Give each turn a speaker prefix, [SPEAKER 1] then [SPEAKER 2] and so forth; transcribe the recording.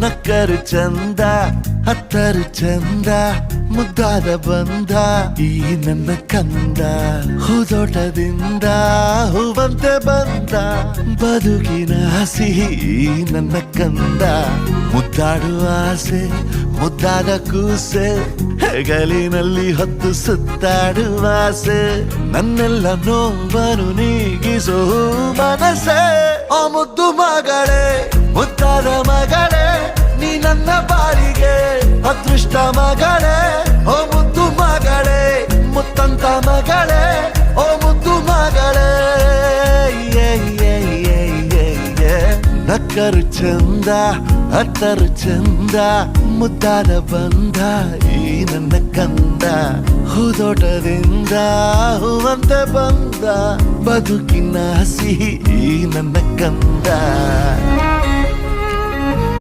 [SPEAKER 1] ನಕ್ಕರು ಚಂದ ಹತ್ತರು ಚಂದ ಮುದ್ದಾದ ಬಂದ ಈ ನನ್ನ ಕಂದ ಹೂದೋಟದಿಂದ ಹೂವಂತೆ ಬಂದ ಬದುಕಿನ ಸಿಹಿ ನನ್ನ ಕಂದ ಮುದ್ದಾಡುವ ಆಸೆ ಮುದ್ದಾದ ಕೂಸೆ ಹೆಗಲಿನಲ್ಲಿ ಹೊತ್ತು ಸುತ್ತಾಡುವ ಆಸೆ ನನ್ನೆಲ್ಲ ನೋವನ್ನು ನೀಗಿಸೋ ಮನಸ್ಸೆ ಆ ಮುದ್ದು ಮಗಳೇ ಮುದ್ದಾದ ಮಗಳೇ ನೀ ನನ್ನ ಬಾಳಿಗೆ ಅದೃಷ್ಟ ಮಗಳೇ ಓ ಮುದ್ದು ಮಗಳೇ ಮುತ್ತಂತ ಮಗಳೇ ಓ ಮುದ್ದು ಮಗಳೇ ನಕ್ಕರು ಚಂದ ಹತ್ತರು ಚಂದ ಮುದ್ದಾದ ಬಂದ ಈ ನನ್ನ ಕಂದ ಹೂದೋಟದಿಂದ ಹೂವಂತೆ ಬಂದ ಬದುಕಿನ ಸಿಹಿ ಈ ನನ್ನ ಕಂದ